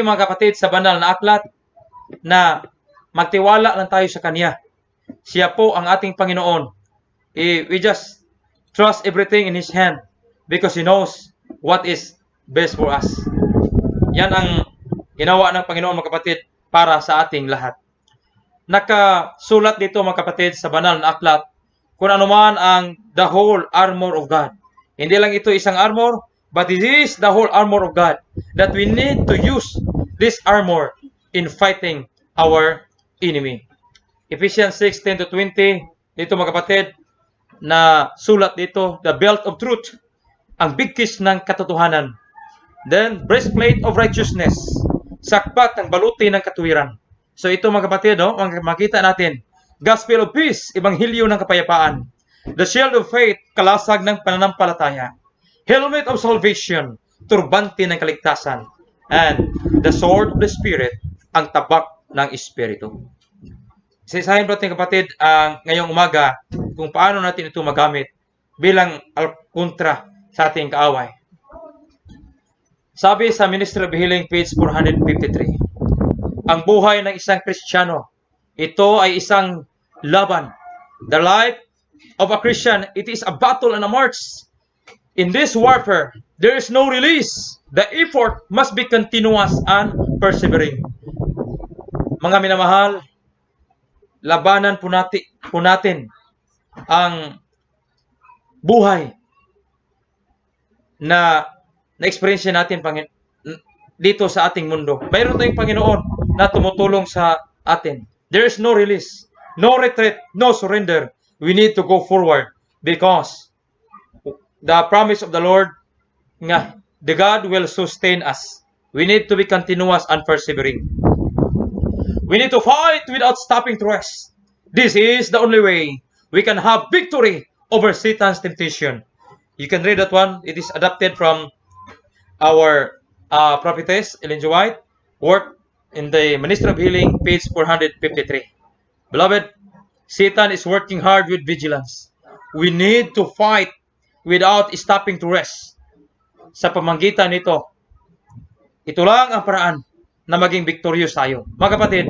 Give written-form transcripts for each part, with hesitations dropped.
mga kapatid sa banal na aklat na magtiwala lang tayo sa Kanya. Siya po ang ating Panginoon. We just trust everything in His hand because He knows what is best for us. Yan ang ginawa ng Panginoon mga kapatid para sa ating lahat. Nakasulat dito mga kapatid sa banal na aklat kung anuman ang the whole armor of God. Hindi lang ito isang armor, but it is the whole armor of God that we need to use this armor in fighting our enemy. Ephesians 6:10-20, dito mga kapatid, na sulat dito, the belt of truth, ang bigkis ng katotohanan. Then, breastplate of righteousness, sakpat ng baluti ng katuwiran. So ito mga kapatid, makita natin, gospel of peace, ebanghelyo ng kapayapaan. The shield of faith, kalasag ng pananampalataya. Helmet of salvation, turbante ng kaligtasan. And the sword of the Spirit, ang tabak ng Espiritu. Isahin po natin kapatid ngayong umaga kung paano natin ito magamit bilang kontra sa ating kaaway. Sabi sa Ministry of Healing, page 453, ang buhay ng isang Kristiyano, ito ay isang laban. The life of a Christian, it is a battle and a march. In this warfare, there is no release. The effort must be continuous and persevering. Mga minamahal, labanan po natin ang buhay na na-experience natin dito sa ating mundo. Mayroon tayong Panginoon na tumutulong sa atin. There is no release, no retreat, no surrender. We need to go forward because the promise of the Lord nga, the God will sustain us. We need to be continuous and persevering. We need to fight without stopping to rest. This is the only way we can have victory over Satan's temptation. You can read that one. It is adapted from our prophetess, Ellen G. White, work in the Ministry of Healing, page 453. Beloved, Satan is working hard with vigilance. We need to fight without stopping to rest. Sa pamamagitan nito, ito lang ang paraan na maging victorious tayo. Mga kapatid,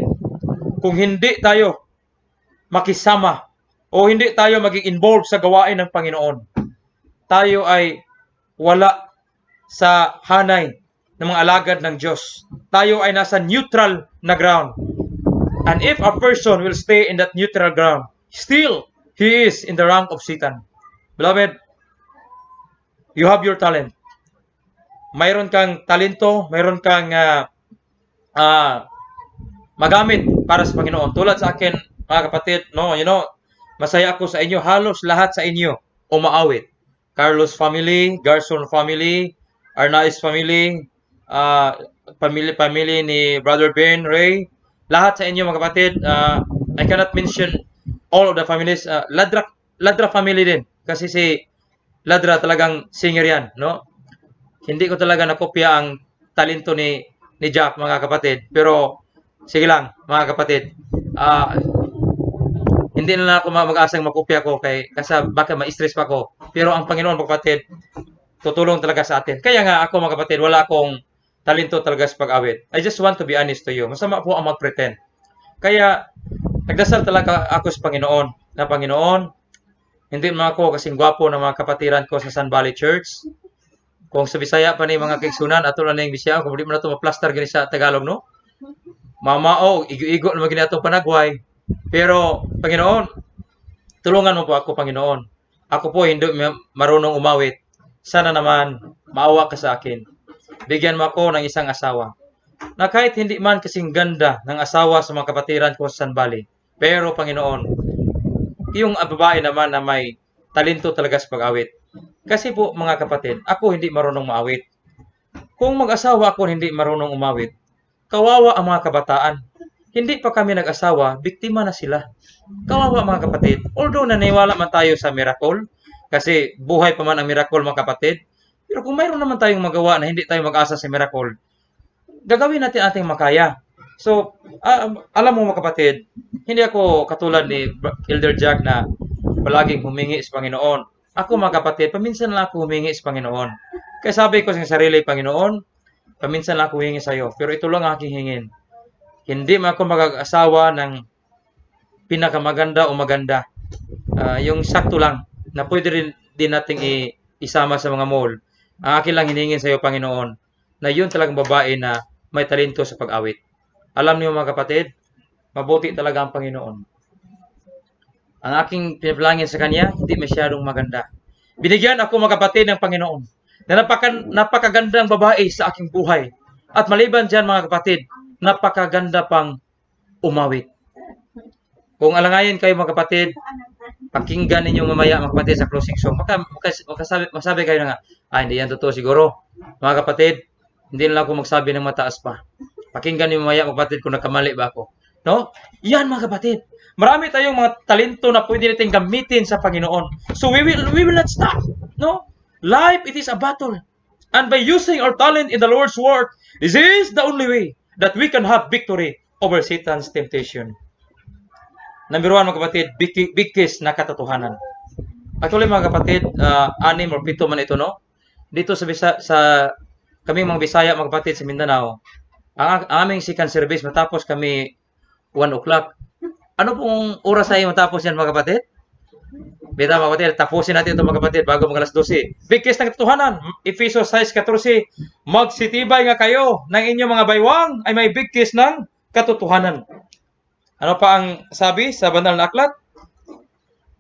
kung hindi tayo makisama o hindi tayo maging involved sa gawain ng Panginoon, tayo ay wala sa hanay ng mga alagad ng Diyos. Tayo ay nasa neutral na ground. And if a person will stay in that neutral ground, still, he is in the rank of Satan. Beloved, you have your talent. Mayroon kang talento, mayroon kang magamit para sa Panginoon. Tulad sa akin, mga kapatid, masaya ako sa inyo. Halos lahat sa inyo umaawit. Carlos family, Garson family, Arnaiz family, family ni Brother Ben, Ray, lahat sa inyo mga kapatid. I cannot mention all of the families. Ladra family din. Kasi si Ladra talagang singer yan, no? Hindi ko talaga nakopya ang talento ni Jack, mga kapatid. Pero, sige lang, mga kapatid. Hindi na ako mag-asang makopya ko kasi baka ma-stress pa ako. Pero ang Panginoon, mga kapatid, tutulong talaga sa atin. Kaya nga ako, mga kapatid, wala akong talento talaga sa pag-awit. I just want to be honest to you. Masama po ang mag-pretend. Kaya, nagdasal talaga ako sa Panginoon. Na Panginoon, hindi naman ako kasing gwapo ng mga kapatiran ko sa Sun Valley Church. Kung sa Bisaya pa ni mga kaigsunan, ato na yung Bisaya, kung di mo na ito ma-plaster gani sa Tagalog, no? Mamao, igo-igo naman gani atong panagway. Pero, Panginoon, tulungan mo po ako, Panginoon. Ako po hindi marunong umawit. Sana naman, maawa ka sa akin. Bigyan mo ako ng isang asawa. Na kahit hindi man kasing ganda ng asawa sa mga kapatiran ko sa Sun Valley. Pero, Panginoon, yung babae naman na may talento talaga sa pag-awit. Kasi po, mga kapatid, ako hindi marunong maawit. Kung mag-asawa ako hindi marunong umawit, kawawa ang mga kabataan. Hindi pa kami nag-asawa, biktima na sila. Kawawa mga kapatid. Although naniwala man tayo sa miracle, kasi buhay pa man ang miracle mga kapatid, pero kung mayroon naman tayong magawa na hindi tayo mag-asa sa miracle, gagawin natin ating makaya. So, alam mo mga kapatid, hindi ako katulad ni Elder Jack na palaging humingi sa Panginoon. Ako mga kapatid, paminsan lang ako humingi sa Panginoon. Kaya sabi ko sa sarili, Panginoon, paminsan lang ako hingi sa'yo. Pero ito lang ang aking hingin. Hindi man ako mag-asawa ng pinakamaganda o maganda. Yung sakto lang na pwede rin din nating isama sa mga mall. Ang akin lang hiningin sa iyo, Panginoon, na yun talagang babae na may talento sa pag-awit. Alam niyo mga kapatid, mabuti talaga ang Panginoon. Ang aking pinapalangin sa Kanya, hindi masyadong maganda. Binigyan ako mga kapatid ng Panginoon na napakagandang babae sa aking buhay. At maliban dyan mga kapatid, napakaganda pang umawit. Kung alangayin kayo mga kapatid, pakinggan ninyo mamaya mga kapatid sa closing song. Masabi kayo na nga, hindi yan totoo siguro. Mga kapatid, hindi na lang ako magsabi ng mataas pa. Pakinggan niyo mamaya mga kapatid kung nagkamali ba ako. No? Yan mga kapatid. Marami tayong mga talento na pwede natin gamitin sa Panginoon. So we will not stop. No? Life, it is a battle. And by using our talent in the Lord's word, this is the only way that we can have victory over Satan's temptation. Number 1 mga kapatid, big kiss na katotohanan. Actually mga kapatid, 6 or 7 man ito, no? Dito sa kaming mga Bisaya mga kapatid sa Mindanao, ang aming second service matapos kami 1 o'clock. Ano pong oras tayo matapos yan mga kapatid? Bita mga kapatid, tapusin natin ito mga kapatid bago mga alas 12. Big kiss ng katotohanan, Efesos 6:14, magsitibay nga kayo ng inyong mga baywang ay may big kiss ng katotohanan. Ano pa ang sabi sa banal na aklat?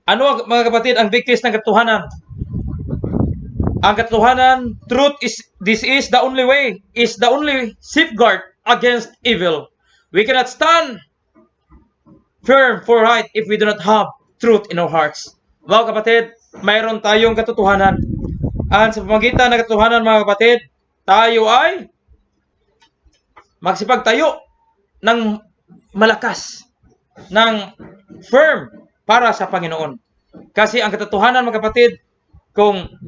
Ano mga kapatid ang big kiss ng katotohanan? Ang katotohanan, this is the only way, is the only safeguard against evil. We cannot stand firm for right if we do not have truth in our hearts. Mga kapatid, mayroon tayong katotohanan. At sa pamagitan ng katotohanan mga kapatid, tayo ay magsipagtayo ng malakas, ng firm para sa Panginoon. Kasi ang katotohanan mga kapatid, kung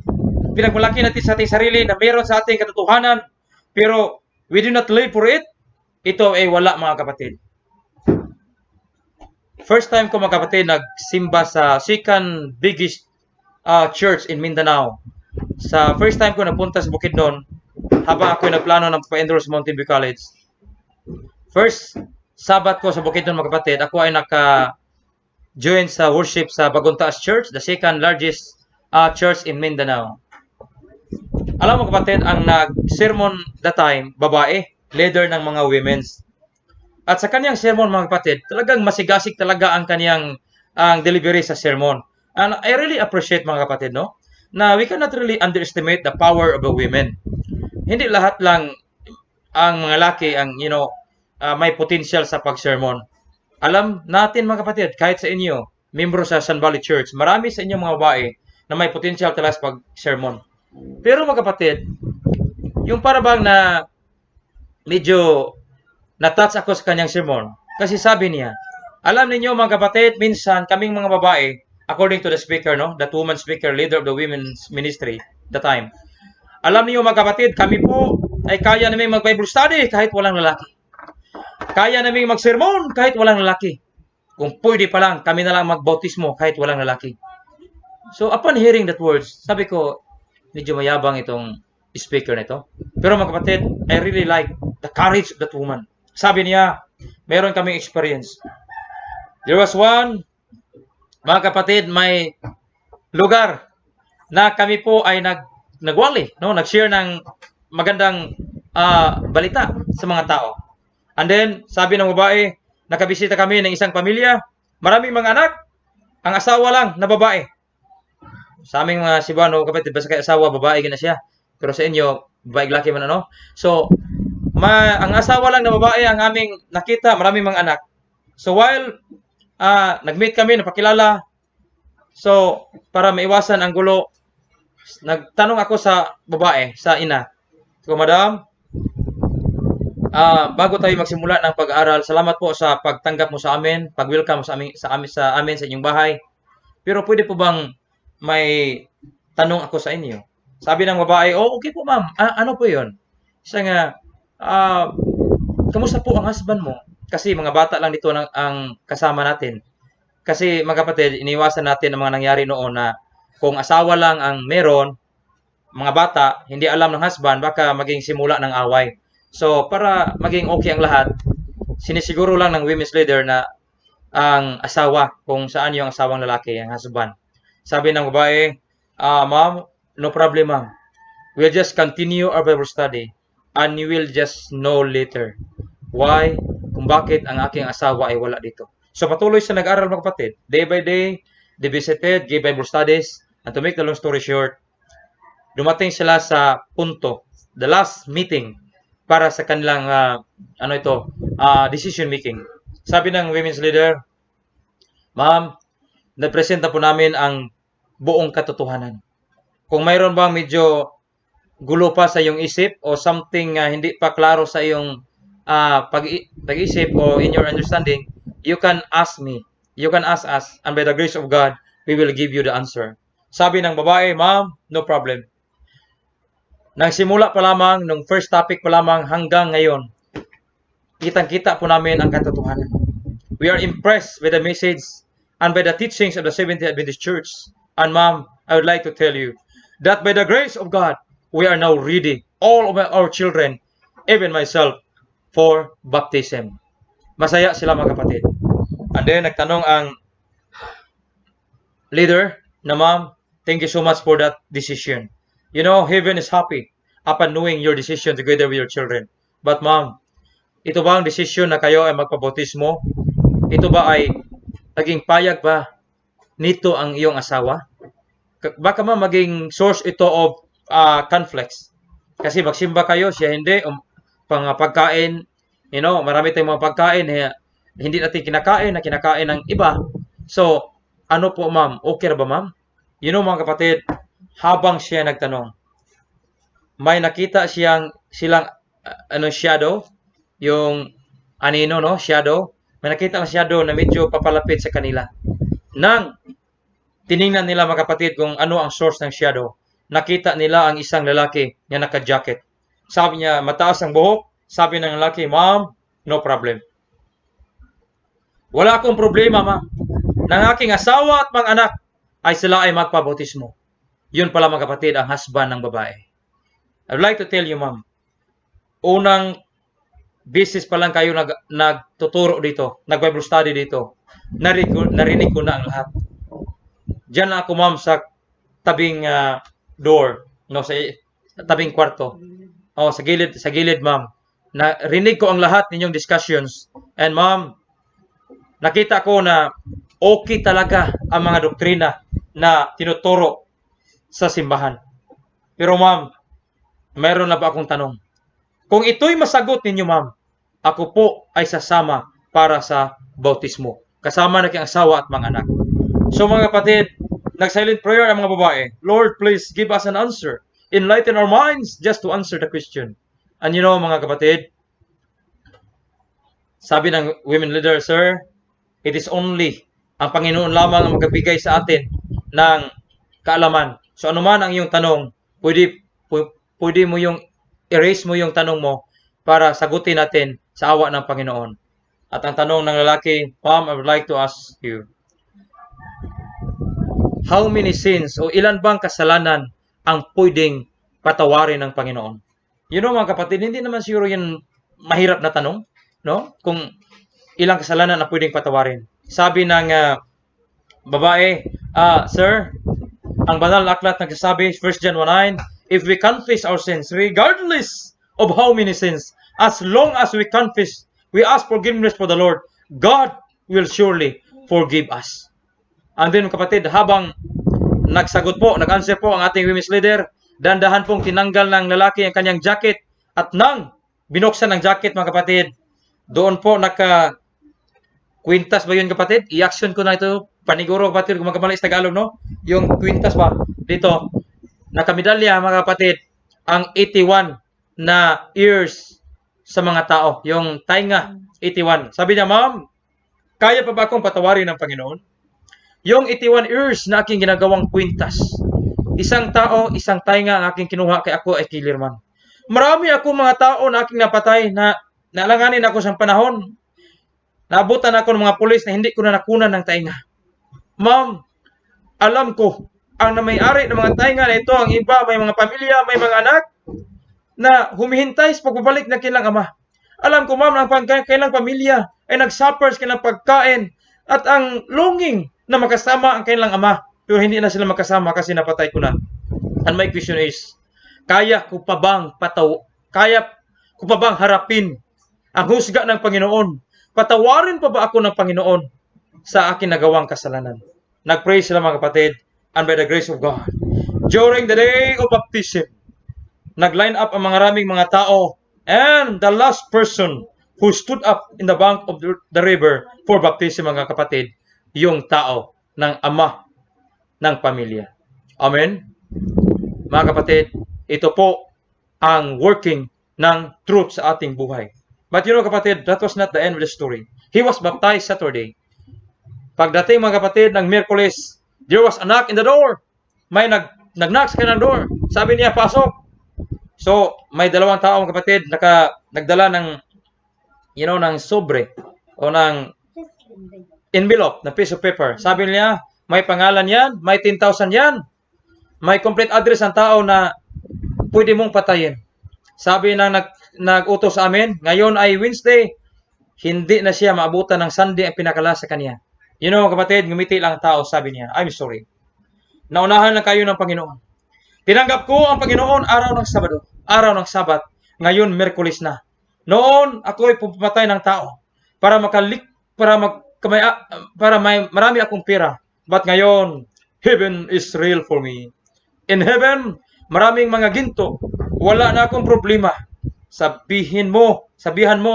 pinagmalaki natin sa ating sarili na mayroon sa ating katotohanan, pero we do not live for it, ito ay wala mga kapatid. First time ko mga kapatid nagsimba sa second biggest church in Mindanao. Sa first time ko napunta sa Bukidnon, habang ako nagplano ng pa-enroll sa Mountain View College. First Sabat ko sa Bukidnon mga kapatid, ako ay naka-join sa worship sa Baguntaas Church, the second largest church in Mindanao. Alam mo kapatid, ang nag-sermon that time, babae, leader ng mga women's. At sa kanyang sermon mga kapatid, talagang masigasig talaga ang kanyang delivery sa sermon. And I really appreciate mga kapatid, no? Na we cannot really underestimate the power of the women. Hindi lahat lang ang mga laki ang, may potential sa pag-sermon. Alam natin mga kapatid, kahit sa inyo, membro sa Sun Valley Church, marami sa inyo mga babae na may potential talaga sa pag-sermon. Pero mga kapatid, yung parabang na medyo na-touch ako sa kanyang sermon. Kasi sabi niya, alam niyo mga kapatid, minsan kaming mga babae, according to the speaker, no, that woman speaker, leader of the women's ministry, the time. Alam niyo mga kapatid, kami po ay kaya namin mag-Bible study kahit walang lalaki. Kaya namin mag-sermon kahit walang lalaki. Kung pwede pa lang, kami na lang mag-bautismo kahit walang lalaki. So upon hearing that words, sabi ko, medyo mayabang itong speaker nito. Pero mga kapatid, I really like the courage of that woman. Sabi niya, meron kaming experience. There was one, mga kapatid, may lugar na kami po ay nagwali, no? Nag-share ng magandang balita sa mga tao. And then, sabi ng babae, nakabisita kami ng isang pamilya, maraming mga anak, ang asawa lang na babae. Sa aming mga Cebuano, kapatid, basta kay asawa, babae gina siya. Pero sa inyo, babae laki man ano. So, ang asawa lang na babae ang aming nakita, maraming mga anak. So, while nag-meet kami, napakilala, so, para maiwasan ang gulo, nagtanong ako sa babae, sa ina. So, madam, bago tayo magsimula ng pag-aaral, salamat po sa pagtanggap mo sa amin, pag-welcome sa amin sa inyong bahay. Pero pwede po bang may tanong ako sa inyo? Sabi ng babae, okay po ma'am. Ano po 'yon? Isa nga, kamusta po ang husband mo? Kasi mga bata lang dito ang kasama natin. Kasi mga kapatid, iniwasan natin ang mga nangyari noon na kung asawa lang ang meron, mga bata, hindi alam ng husband, baka maging simula ng away. So, para maging okay ang lahat, sinisiguro lang ng women's leader na ang asawa, kung saan yung asawang lalaki, ang husband. Sabi ng babae, ma'am, no problem ma'am. We'll just continue our Bible study and you will just know later why, kung bakit ang aking asawa ay wala dito. So patuloy siya nag-aral mga kapatid. Day by day, they visited, gave Bible studies, and to make the long story short, dumating sila sa punto, the last meeting para sa kanilang decision making. Sabi ng women's leader, ma'am, napresenta po namin ang buong katotohanan. Kung mayroon bang medyo gulo pa sa iyong isip o something hindi pa klaro sa iyong pag-isip o in your understanding, you can ask me. You can ask us, and by the grace of God, we will give you the answer. Sabi ng babae, ma'am, no problem. Nang simula pa lamang, nung first topic pa lamang hanggang ngayon, kitang-kita po namin ang katotohanan. We are impressed with the message and by the teachings of the Seventh-day Adventist Church. And ma'am, I would like to tell you that by the grace of God, we are now ready, all of our children, even myself, for baptism. Masaya sila mga kapatid. And then, nagtanong ang leader na ma'am, thank you so much for that decision. You know, heaven is happy upon knowing your decision together with your children. But ma'am, ito ba ang decision na kayo ay magpabautismo? Ito ba ay naging payag ba nito ang iyong asawa? Baka ma'am maging source ito of conflicts. Kasi magsimba kayo, siya hindi, pagkain, marami tayong mga pagkain, hindi natin kinakain, na kinakain ng iba. So, ano po ma'am, okay na ba ma'am? Mga kapatid, habang siya nagtanong, may nakita silang shadow, yung shadow, may nakita ang shadow na medyo papalapit sa kanila. Nang tiningnan nila mga kapatid kung ano ang source ng shadow, nakita nila ang isang lalaki na naka-jacket. Sabi niya, mataas ang buhok. Sabi ng lalaki, ma'am, no problem. Wala akong problema, ma'am. Ng aking asawa at mga anak ay sila ay magpabautismo. Yun pala mga kapatid, ang husband ng babae. I would like to tell you, ma'am, unang business pa lang kayo nagtuturo dito, nag-Bible study dito, narinig ko na ang lahat. Diyan ako, ma'am, sa tabing door, sa tabing kwarto. Sa gilid, ma'am. Narinig ko ang lahat ninyong discussions. And ma'am, nakita ko na okay talaga ang mga doktrina na tinuturo sa simbahan. Pero ma'am, mayroon na ba akong tanong? Kung ito'y masagot ninyo, ma'am, ako po ay sasama para sa bautismo. Kasama na kayong asawa at mga anak. So mga kapatid, nag-silent prayer ang mga babae. Lord, please give us an answer. Enlighten our minds just to answer the question. And mga kapatid, sabi ng women leader, sir, it is only ang Panginoon lamang ang magbigay sa atin ng kaalaman. So anuman ang iyong tanong, pwede mo yung erase mo yung tanong mo para sagutin natin sa awa ng Panginoon. At ang tanong ng lalaki, ma'am, I would like to ask you, how many sins o ilan bang kasalanan ang pwedeng patawarin ng Panginoon? Mga kapatid, hindi naman siguro yan mahirap na tanong, no? Kung ilang kasalanan ang pwedeng patawarin. Sabi ng babae, sir, ang banal na aklat nagsasabi, 1 John 1:9, if we confess our sins, regardless of how many sins, as long as we confess, we ask forgiveness for the Lord, God will surely forgive us. And then kapatid, habang nag-answer po ang ating women's leader, dandahan pong tinanggal ng lalaki ang kanyang jacket at nang binuksan ng jacket mga kapatid, doon po kwintas ba yun kapatid? I-action ko na ito, paniguro kapatid, kung magkamali sa Tagalog, no? Yung kwintas ba? Dito, nakamedalya mga kapatid, ang 81 na ears sa mga tao. Yung tainga, 81. Sabi niya, ma'am, kaya pa ba akong patawarin ng Panginoon? Yung 81 ears na aking ginagawang kwintas. Isang tao, isang tainga ang aking kinuha kay ako ay kilirman. Marami ako mga tao na aking napatay na nalanganin ako sa panahon. Naabutan ako ng mga pulis na hindi ko na nakunan ng tainga. Ma'am, alam ko, ang may-ari ng mga tainga na ito, ang iba, may mga pamilya, may mga anak. na humihintay sa pagbabalik ng kanilang ama. Alam ko, ma'am, ang kanilang pamilya ay nag-suffer sa kanilang pagkain at ang longing na makasama ang kanilang ama. Pero hindi na sila makasama kasi napatay ko na. And my question is, kaya ko pa bang harapin ang husga ng Panginoon? Patawarin pa ba ako ng Panginoon sa akin nagawang kasalanan? Nag-pray sila mga kapatid, and by the grace of God, during the day of baptism, nag-line up ang maraming mga tao, and the last person who stood up in the bank of the river for baptism, mga kapatid, yung tao ng ama ng pamilya. Amen? Mga kapatid, ito po ang working ng truth sa ating buhay. But you know, kapatid, that was not the end of the story. He was baptized Saturday. Pagdating, mga kapatid, ng Miyerkules, there was a knock in the door. May nag-knock sa kanyang door. Sabi niya, pasok. So, may dalawang tao, mga kapatid, nagdala ng, ng sobre o ng envelope, na piece of paper. Sabi niya, may pangalan yan, may 10,000 yan, may complete address ang tao na pwede mong patayin. Sabi ng nag-utos sa amin, ngayon ay Wednesday, hindi na siya maabutan ng Sunday ang pinakala sa kanya. Kapatid, ngumiti lang ang tao, sabi niya, I'm sorry. Naunahan lang kayo ng Panginoon. Tinanggap ko ang Panginoon araw ng Sabado, araw ng Sabat, ngayon Miyerkules na. Noon, ako'y pumatay ng tao para marami akong pera. But ngayon, heaven is real for me. In heaven, maraming mga ginto. Wala na akong problema. Sabihan mo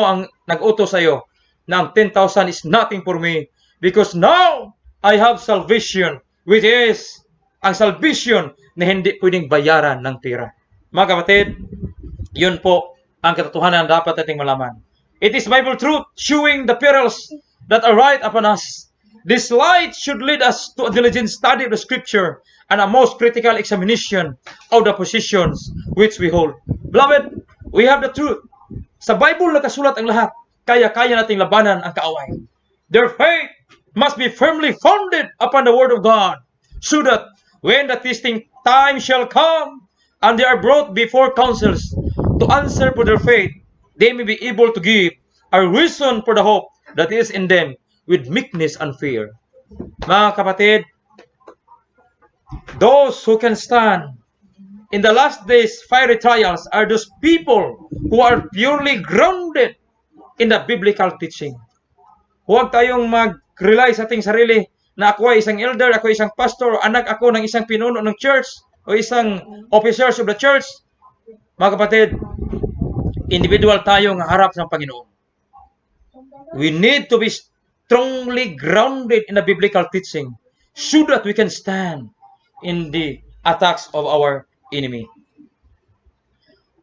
ang nag-utos sa'yo na ang 10,000 is nothing for me because now I have salvation, which is ang salvation na hindi pwedeng bayaran ng pera. Mga kapatid, yun po ang katotohanan na dapat nating malaman. It is Bible truth showing the perils that are right upon us. This light should lead us to a diligent study of the Scripture and a most critical examination of the positions which we hold. Beloved, we have the truth. Sa Bible nakasulat ang lahat, kaya nating labanan ang kaaway. Their faith must be firmly founded upon the Word of God, so that when the testing time shall come, and they are brought before councils to answer for their faith, they may be able to give a reason for the hope that is in them with meekness and fear. Mga kapatid, those who can stand in the last days fiery trials are those people who are purely grounded in the biblical teaching. Huwag tayong mag-rely sa ating sarili na ako ay isang elder, ako ay isang pastor, anak ako ng isang pinuno ng church o isang officers of the church. Mga kapatid, individual tayong harap sa Panginoon. We need to be strongly grounded in the biblical teaching so that we can stand in the attacks of our enemy.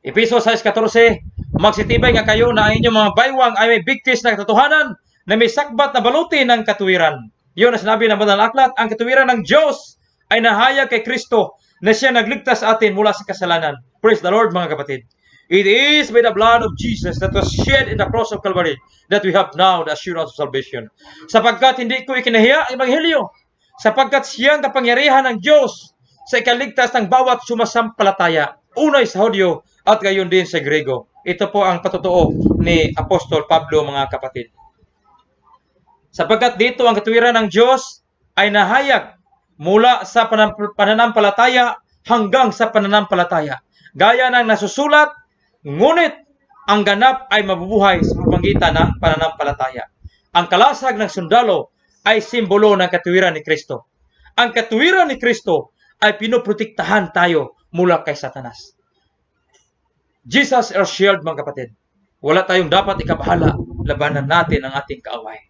Efeso 6:14, magsitibay nga kayo na ang inyong mga baywang ay may bigtis na katotohanan na may sakbat na baluti ng katuwiran. Yun na sinabi ng Banal na Aklat, ang katuwiran ng Diyos ay nahayag kay Kristo na siya nagligtas sa atin mula sa kasalanan. Praise the Lord, mga kapatid. It is by the blood of Jesus that was shed in the cross of Calvary that we have now the assurance of salvation. Sapagkat hindi ko ikinahiya ang Ebanghelyo, sapagkat siyang kapangyarihan ng Diyos sa ikaligtas ng bawat sumasampalataya, unay sa Hudyo at gayon din sa Grego. Ito po ang patotoo ni Apostol Pablo, mga kapatid. Sapagkat dito ang katuwiran ng Diyos ay nahayag mula sa pananampalataya hanggang sa pananampalataya. Gaya ng nasusulat, ngunit ang ganap ay mabubuhay sa pamamagitan ng pananampalataya. Ang kalasag ng sundalo ay simbolo ng katuwiran ni Kristo. Ang katuwiran ni Kristo ay pinoprotektahan tayo mula kay Satanas. Jesus our shield, mga kapatid. Wala tayong dapat ikabahala, labanan natin ang ating kaaway.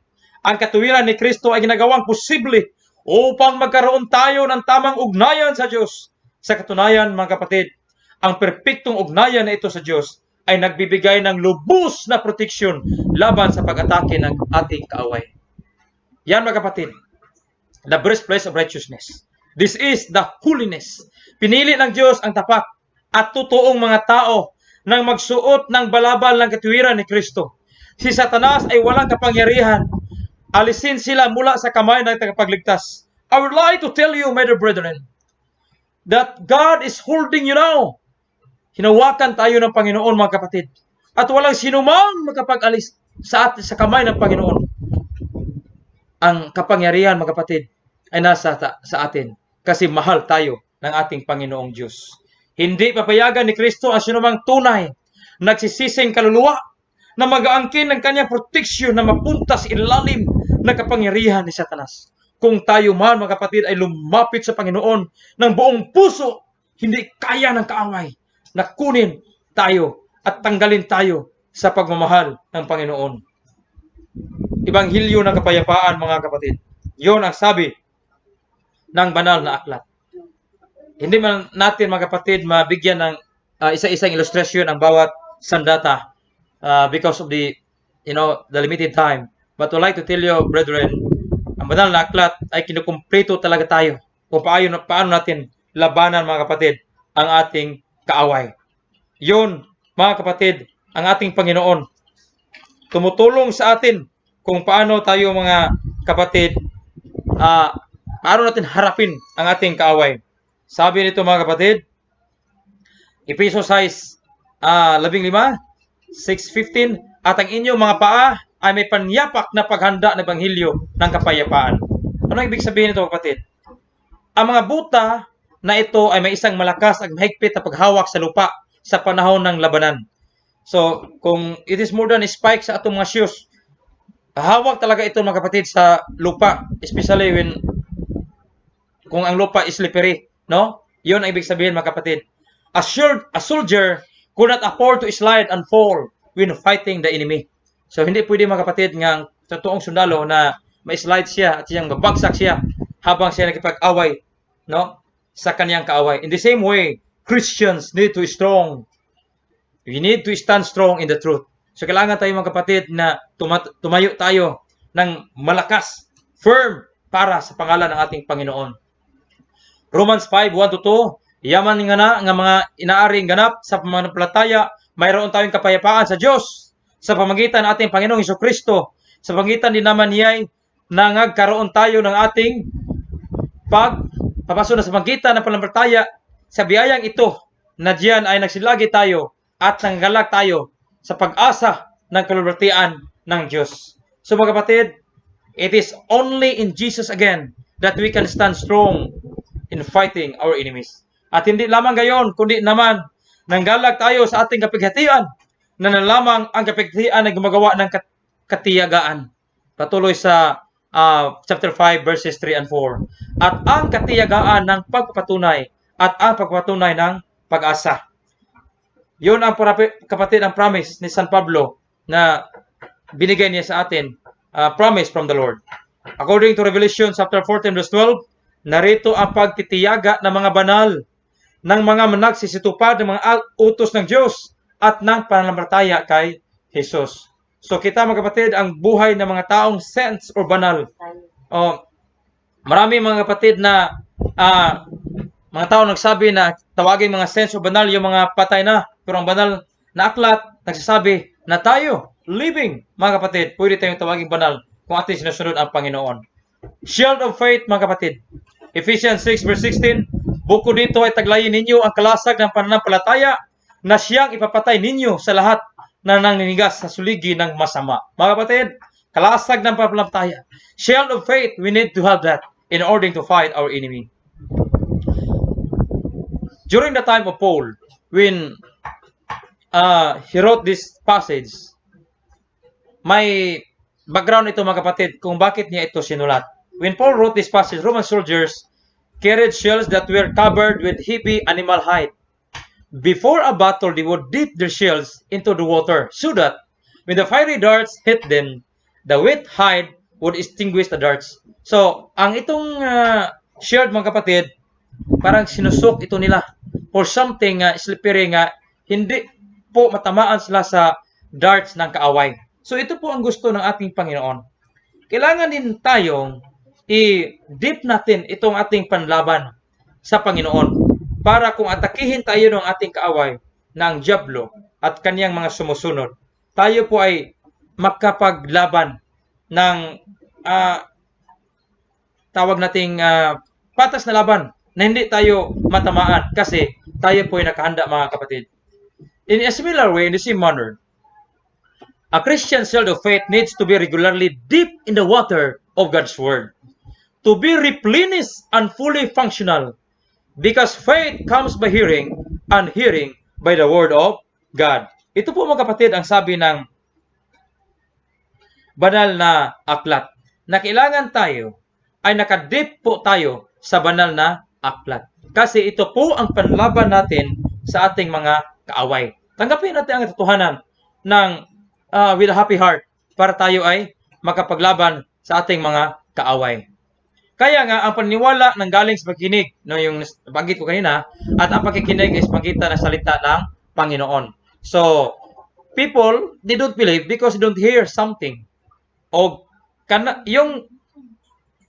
Ang katuwiran ni Kristo ay ginagawang posible upang magkaroon tayo ng tamang ugnayan sa Diyos. Sa katunayan, mga kapatid, ang perpektong ugnayan na ito sa Diyos ay nagbibigay ng lubos na proteksyon laban sa pag-atake ng ating kaaway. Yan, mga kapatid, the breastplate of righteousness. This is the holiness. Pinili ng Diyos ang tapat at totoong mga tao nang magsuot ng balabal ng katuwiran ni Kristo. Si Satanas ay walang kapangyarihan. Alisin sila mula sa kamay ng tagapagligtas. I would like to tell you, my dear brethren, that God is holding you now. Hinawakan tayo ng Panginoon, mga kapatid. At walang sinumang makapag-alis sa kamay ng Panginoon. Ang kapangyarihan, mga kapatid, ay nasa sa atin. Kasi mahal tayo ng ating Panginoong Diyos. Hindi papayagan ni Kristo ang sinumang tunay, nagsisising kaluluwa, na mag-aangkin ng kanyang proteksyon na mapunta sa ilalim na kapangyarihan ni Satanas. Kung tayo man, mga kapatid, ay lumapit sa Panginoon ng buong puso, hindi kaya ng kaaway na kunin tayo at tanggalin tayo sa pagmamahal ng Panginoon. Ibanghilyo ng kapayapaan, mga kapatid. Yon ang sabi ng banal na aklat. Hindi man natin, mga kapatid, mabigyan ng isa-isang ilustrasyon ang bawat sandata because of the limited time. But I'd like to tell you, brethren, ang banal na aklat ay kinukumpleto talaga tayo kung paano natin labanan, mga kapatid, ang ating kaaway. Yun, mga kapatid, ang ating Panginoon tumutulong sa atin kung paano tayo, mga kapatid, paano natin harapin ang ating kaaway. Sabi nito, mga kapatid, Efeso 15:6-15, at ang inyong mga paa ay may panyapak na paghanda ng Ebanghelyo ng kapayapaan. Ano ibig sabihin nito, kapatid? Ang mga buta na ito ay may isang malakas at mahigpit na paghawak sa lupa sa panahon ng labanan. So, kung it is more than a spike sa atong mga shoes, hawak talaga ito, mga kapatid, sa lupa, especially kung ang lupa is slippery, no? Yun ang ibig sabihin, mga kapatid. A soldier could not afford to slide and fall when fighting the enemy. So, hindi pwede, mga kapatid, ng totoong sundalo na may slide siya at siyang mabagsak siya habang siya nakipag-away, no, sa kanyang kaaway. In the same way, Christians need to be strong. We need to stand strong in the truth. So, kailangan tayo, mga kapatid, na tumayo tayo ng malakas, firm, para sa pangalan ng ating Panginoon. Romans 5:1-2, yaman nga mga inaaring ganap sa pananampalataya, mayroon tayong kapayapaan sa Diyos sa pamagitan ng ating Panginoong Hesukristo. Sa pamagitan din naman niya'y nangagkaroon tayo ng ating pagpapasok na sa pamagitan ng pananampalataya sa biyayang ito, na diyan ay nagsilagi tayo at nanggalak tayo sa pag-asa ng kalulwalhatian ng Diyos. So, mga kapatid, it is only in Jesus again that we can stand strong in fighting our enemies. At hindi lamang gayon, kundi naman nanggalak tayo sa ating kapighatian, na lamang ang kapighatian ay gumagawa ng katiyagaan. Patuloy sa chapter 5 verses 3 and 4. At ang katiyagaan ng pagpapatunay at ang pagpapatunay ng pag-asa. Yun ang, kapatid, ang promise ni San Pablo na binigay niya sa atin, promise from the Lord. According to Revelation chapter 14 verse 12, narito ang pagtitiyaga ng mga banal, ng mga nagsisitupad ng mga utos ng Diyos at ng pananampalataya kay Jesus. So kita, mga kapatid, ang buhay ng mga taong saints or banal. Marami, mga kapatid, na mga tao nagsabi na tawagin mga saints o banal yung mga patay na. Pero ang banal na aklat nagsasabi na tayo, living, mga kapatid, pwede tayong tawagin banal kung ating sinusunod ang Panginoon. Shield of faith, mga kapatid. Ephesians 6 verse 16, bukod dito ay taglayin ninyo ang kalasag ng pananampalataya na siyang ipapatay ninyo sa lahat na naninigas sa suligi ng masama. Mga kapatid, kalasag ng pananampalataya. Shield of faith, we need to have that in order to fight our enemy. During the time of Paul, when he wrote this passage, may background ito, mga kapatid, kung bakit niya ito sinulat. When Paul wrote this passage, Roman soldiers carried shields that were covered with heavy animal hide. Before a battle, they would dip their shields into the water so that when the fiery darts hit them, the wet hide would extinguish the darts. So, ang itong shield, mga kapatid, parang sinusok ito nila for something slippery nga hindi po matamaan sila sa darts ng kaaway. So, ito po ang gusto ng ating Panginoon. Kailangan din tayong i-dip natin itong ating panlaban sa Panginoon para kung atakihin tayo ng ating kaaway na ang dyablo at kaniyang mga sumusunod, tayo po ay makapaglaban ng tawag nating patas na laban na hindi tayo matamaan kasi tayo po ay nakahanda, mga kapatid. In a similar way, in the same manner, a Christian shield of faith needs to be regularly dipped in the water of God's Word to be replenished and fully functional, because faith comes by hearing and hearing by the Word of God. Ito po mga kapatid ang sabi ng banal na aklat, na kailangan tayo ay nakadip po tayo sa banal na aklat. Kasi ito po ang panlaban natin sa ating mga kaaway. Tanggapin natin ang katotohanan ng with a happy heart para tayo ay makapaglaban sa ating mga kaaway. Kaya nga, ang paniniwala ng galing sa pagkinig, no, yung banggit ko kanina, at ang pagkikinig is pangkita ng salita ng Panginoon. So, people, they don't believe because they don't hear something. O, yung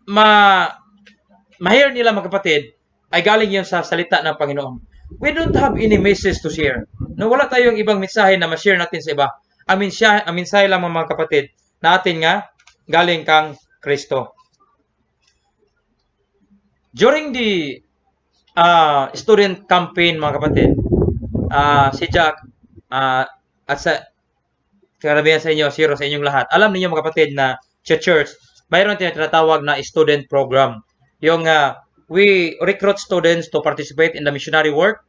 ma-hear nila mga kapatid, ay galing yun sa salita ng Panginoon. We don't have any message to share. No, wala tayong ibang mensahe na ma-share natin sa iba. Ang mensahe lang mga kapatid, na atin nga, galing kang Kristo. During the student campaign, mga kapatid, si Jack, at sa karamihan sa inyo, zero sa inyong lahat, alam niyo mga kapatid na sa church, mayroon tinatawag na student program. Yung we recruit students to participate in the missionary work.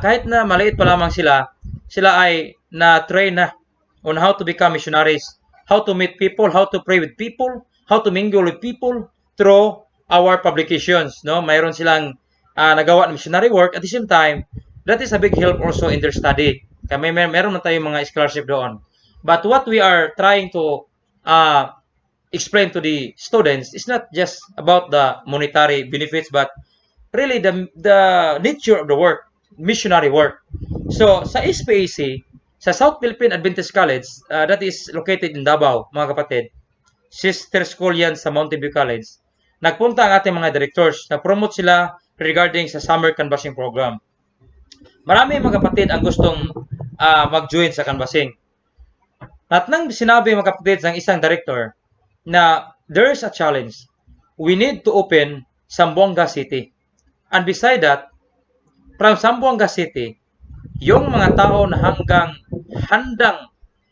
Kahit na maliit pa lamang sila ay na-train na on how to become missionaries, how to meet people, how to pray with people, how to mingle with people through our publications, no? Mayroon silang nagawa ng missionary work. At the same time, that is a big help also in their study. Kaya meron na tayong mga scholarship doon. But what we are trying to explain to the students is not just about the monetary benefits, but really the nature of the work, missionary work. So, sa SPAC, sa South Philippine Adventist College, that is located in Davao, mga kapatid, sister school yan sa Mountain View College. Nagpunta ang ating mga directors, nag-promote sila regarding sa summer canvassing program. Marami mga kapatid ang gustong mag-join sa canvassing. At nang sinabi mga kapatid ng isang director na there's a challenge. We need to open Zamboanga City. And beside that, from Zamboanga City, yung mga tao na handang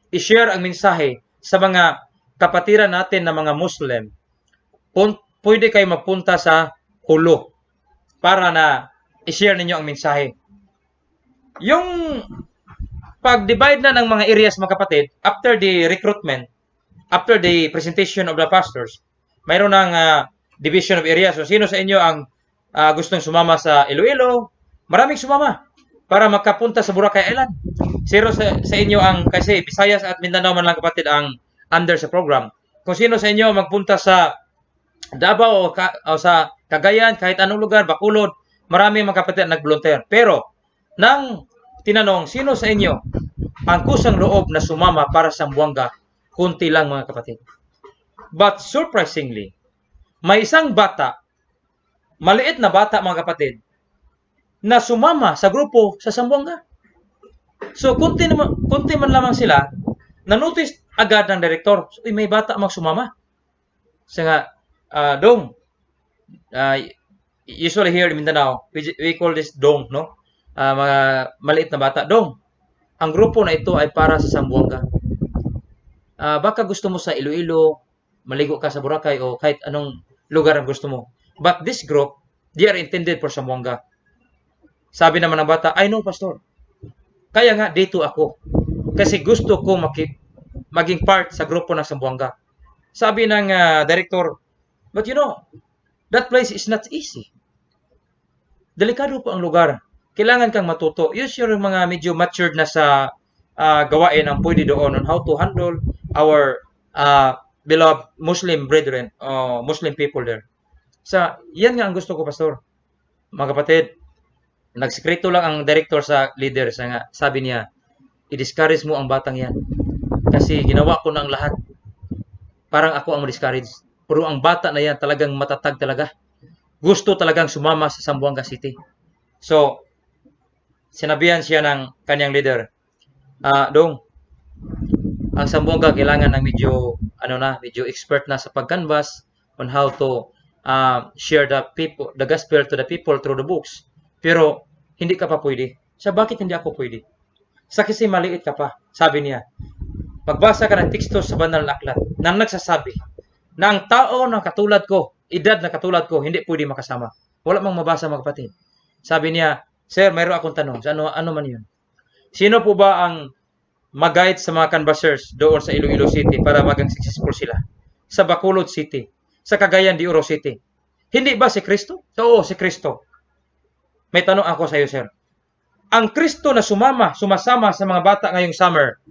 i-share ang mensahe sa mga kapatiran natin na mga Muslim, pwede kayo magpunta sa Hulo para na i-share ninyo ang mensahe. Yung pag-divide na ng mga areas mga kapatid, after the recruitment, after the presentation of the pastors, mayroon ng division of areas. So, sino sa inyo ang gustong sumama sa Iloilo? Maraming sumama para makapunta sa Boracay Island. Zero sa inyo kasi Visayas at Mindanao man lang kapatid ang under sa program. Kung sino sa inyo magpunta sa Davao o sa Cagayan, kahit anong lugar, Bacolod, marami mga kapatid nag-volunteer. Pero, nang tinanong, sino sa inyo ang kusang loob na sumama para sa Zamboanga? Kunti lang mga kapatid. But surprisingly, may isang bata, maliit na bata mga kapatid, na sumama sa grupo sa Zamboanga. So, kunti man lamang sila, na-notice agad ng director, so, may bata magsumama. Kasi nga, dong, usually here in Mindanao, we call this dong, no? Mga maliit na bata. Dong, ang grupo na ito ay para sa Zamboanga. Baka gusto mo sa Iloilo, maligo ka sa Boracay, o kahit anong lugar ang gusto mo. But this group, they are intended for Zamboanga. Sabi naman ng bata, I know, Pastor. Kaya nga, dito ako. Kasi gusto ko maging part sa grupo ng Zamboanga. Sabi ng director, but you know, that place is not easy. Delikado po ang lugar. Kailangan kang matuto. Use yung mga medyo matured na sa gawain ang pwede doon on how to handle our beloved Muslim brethren, Muslim people there. So, yan nga ang gusto ko, Pastor. Mga kapatid, nagsekreto lang ang director sa leader. Sabi niya, i-discourage mo ang batang yan. Kasi ginawa ko na ang lahat. Parang ako ang ma-discourage. Pero ang bata na yan talagang matatag talaga. Gusto talagang sumama sa Zamboanga City. So, sinabihan siya ng kanyang leader, Dong, ang Zamboanga kailangan ng medyo expert na sa pag-canvas on how to share the gospel to the people through the books. Pero, hindi ka pa pwede. So, bakit hindi ako pwede? Sa kasi maliit ka pa, sabi niya, magbasa ka ng teksto sa banal na aklat na nagsasabi na ang tao na katulad ko, edad na katulad ko, hindi pwede makasama. Wala mang mabasa mga kapatid. Sabi niya, Sir, mayroon akong tanong. Ano man yun? Sino po ba ang mag-guide sa mga canvassers doon sa Iloilo City para maging successful sila? Sa Bacolod City, sa Cagayan de Oro City. Hindi ba si Kristo? Oo, si Kristo. May tanong ako sa iyo, sir. Ang Kristo na sumasama sa mga bata ngayong summer,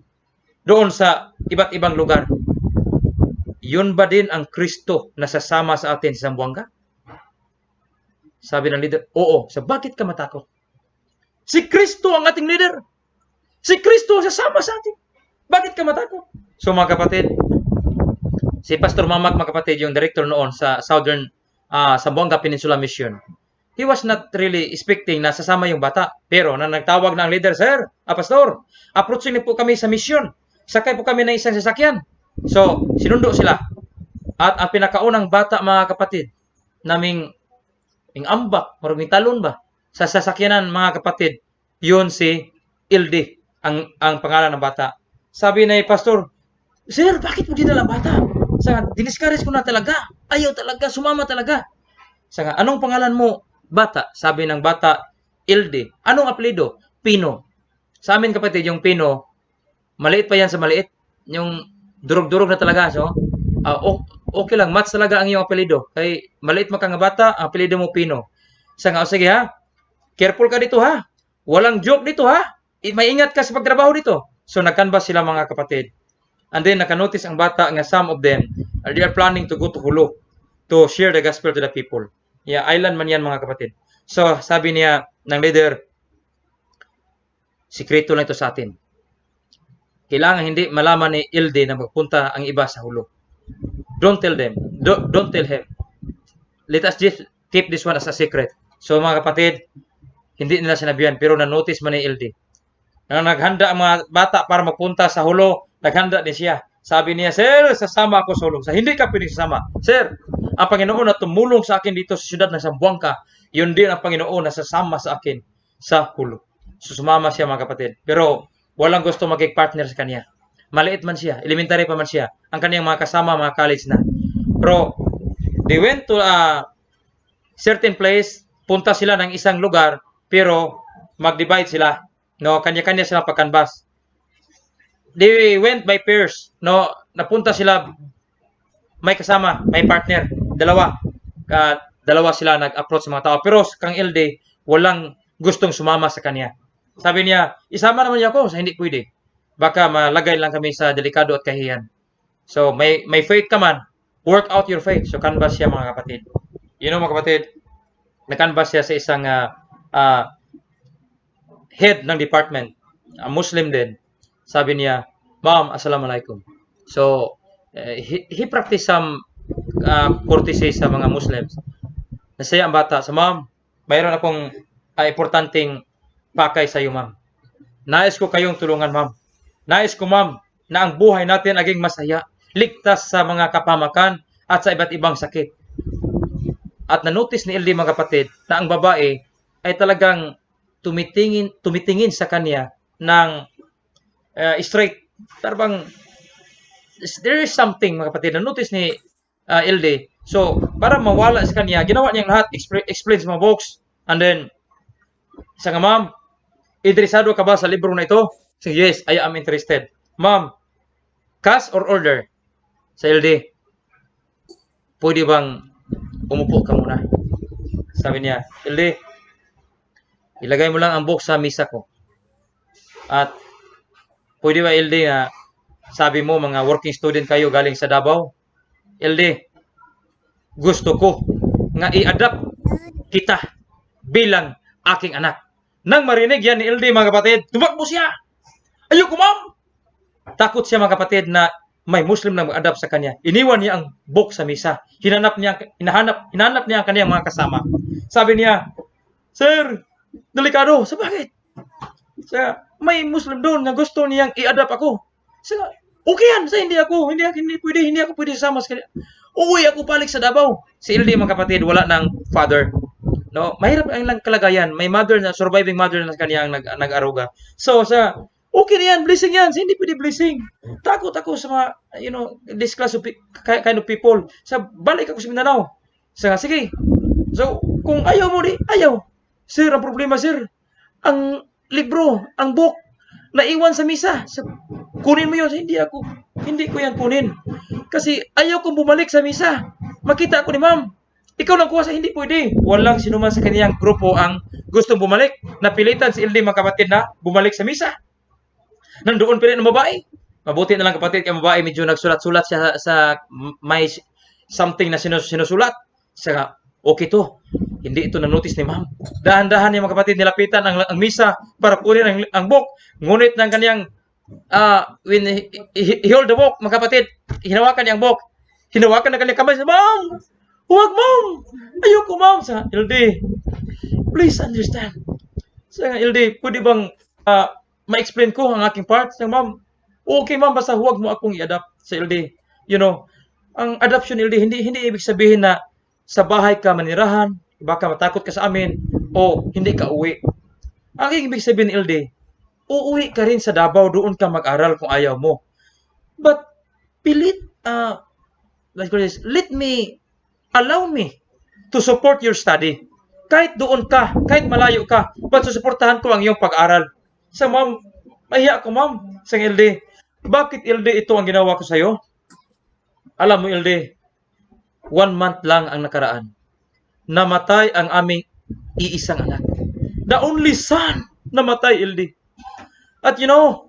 doon sa iba't ibang lugar, yun ba din ang Kristo na sasama sa atin sa Zamboanga? Sabi ng leader, oo. So, bakit ka matakot? Si Kristo ang ating leader. Si Kristo sasama sa atin. Bakit ka matakot? So mga kapatid, si Pastor Mamak, mga kapatid, yung director noon sa Southern Zamboanga Peninsula Mission, he was not really expecting na sasama yung bata. Pero na nagtawag na ang leader, Sir, Pastor, approaching po kami sa mission. Sakay po kami ng isang sasakyan. So, sinundo sila. At ang pinakaunang bata, mga kapatid, naming ambak, marami talon ba? Sa sasakyanan, mga kapatid, yun si Ildi, ang pangalan ng bata. Sabi na Pastor, Sir, bakit mo dinala bata? Sabi, diniscourage ko na talaga. Ayaw talaga, sumama talaga. Sabi, anong pangalan mo, bata? Sabi ng bata, Ildi. Anong apelido? Pino. Sa amin kapatid, yung Pino, maliit pa yan sa maliit. Yung durog-durog na talaga. So, okay lang, match talaga ang iyong apelido. Kay maliit mo ka nga bata, ang apelido mo Pino. Sabi nga, sige ha, careful ka dito ha. Walang joke dito ha. Maingat ka sa pagtrabaho dito. So, nagkanbas sila mga kapatid. And then, nakanotice ang bata nga some of them, they are planning to go to Hulu to share the gospel to the people. Yeah, island man yan mga kapatid. So, sabi niya ng leader, sikreto lang ito sa atin. Kailangan hindi malaman ni Ilde na magpunta ang iba sa Hulu. Don't tell them. Don't tell him. Let us just keep this one as a secret. So mga kapatid, hindi nila sinabihan pero na-notice man ni Ilde. Naghanda ang mga bata para magpunta sa Hulu, naghanda din siya. Sabi niya, Sir, sasama ako sa Hulu. Hindi ka pwedeng sasama. Sir, ang Panginoon na tumulong sa akin dito sa siyudad ng Zamboanga, yun din ang Panginoon na sasama sa akin sa Hulu. So sumama siya mga kapatid. Pero walang gusto maging-partner sa kanya. Maliit man siya, elementary pa man siya. Ang kaniyang mga kasama, mga college na. Pero, they went to a certain place, punta sila ng isang lugar, pero mag-divide sila. No, kanya-kanya silang pagkanbas. They went by pairs. No, napunta sila, may kasama, may partner, dalawa. Dalawa sila nag-approach sa mga tao. Pero kang LD, walang gustong sumama sa kanya. Sabi niya, isama naman niya ako, sa hindi pwede. Baka malagay lang kami sa delikado at kahiyan. So, may faith ka man, work out your faith. So, canvas siya mga kapatid. You know mga kapatid, na-canvas siya sa isang head ng department, Muslim din. Sabi niya, Ma'am, Assalamualaikum. So, he practiced some courtesy sa mga Muslims. Nasaya ang bata. So, Ma'am, mayroon akong importanteng pakay sa iyo, Ma'am. Nais ko kayong tulungan, Ma'am. Nais ko, Ma'am, na ang buhay natin aging masaya, ligtas sa mga kapamakan at sa iba't ibang sakit. At na-notice ni LD mga kapatid na ang babae ay talagang tumitingin sa kanya ng straight. Parang there is something mga kapatid. Na-notice ni LD. So, para mawala sa kanya, ginawa niyang lahat, explain sa mga books. And then, isa nga, Ma'am, interesado ka ba sa libro na ito? So, yes, I am interested. Ma'am, cash or order? Sa LD, pwede bang umupo ka muna? Sabi niya, LD, ilagay mo lang ang book sa misa ko. At pwede ba LD na sabi mo mga working student kayo galing sa Davao? LD, gusto ko nga i-adapt kita bilang aking anak. Nang marinig yan ni LD mga kapatid, tumakbo siya. Ayoko, Ma'am! Takot siya mga kapatid na may Muslim na mag-adapt sa kanya. Iniwan niya ang book sa misa. Hinahanap niya ang kanyang mga kasama. Sabi niya, Sir, delikado. Sa bakit? May Muslim doon na gusto niyang i-adapt ako. Okay yan. Hindi ako pwede sasama sa kanya. Uwi ako balik sa Davao. Si LD mga kapatid, wala ng father. No, mahirap ang kalagayan. May mother na surviving mother na kanya ang nag-aruga. So Okay na yan, blessing yan. Hindi pwede blessing. Takot ako sa mga, this class of kind of people. Sa balik ako sa Mindanao. Sige. So, kung ayaw mo ayaw. Sir, ang problema, sir, ang libro, ang book, naiwan sa misa. Kunin mo yun. Hindi ko yan kunin. Kasi ayaw kong bumalik sa misa. Makita ako ni ma'am. Ikaw lang kuha sa hindi pwede. Walang sinuman sa kaniyang grupo ang gustong bumalik. Napilitan si LD mga kapatid na bumalik sa misa. Nandoon pilit ng babae. Mabuti na lang kapatid kay babae medyo nagsulat-sulat siya sa may something na sinusulat. Saka okay to. Hindi ito na-notice ni ma'am. Dahan-dahan niya mga kapatid nilapitan ang misa para kunin ang book. Ngunit ng kaniyang when he hold the book, mga kapatid, hinawakan niya ang book. Hinawakan na kaniyang kamay. Ma'am! Huwag, ma'am! Ayoko, ma'am! Sa LD, please understand. Sa LD, pwede bang ma-explain ko ang aking part? Sa ma'am, okay, ma'am, basta huwag mo akong i-adapt sa LD. Ang adoption LD, hindi ibig sabihin na sa bahay ka manirahan, baka matakot ka sa amin, o hindi ka uwi. Ang ibig sabihin LD, uuwi ka rin sa Davao, doon ka mag-aral kung ayaw mo. But, allow me to support your study. Kahit doon ka, kahit malayo ka, but susuportahan ko ang iyong pag-aral. Sa ma'am, mahiya ko ma'am, sa LD. Bakit LD ito ang ginawa ko sa'yo? Alam mo LD, 1 month lang ang nakaraan. Namatay ang aming iisang anak. The only son, namatay LD. At yung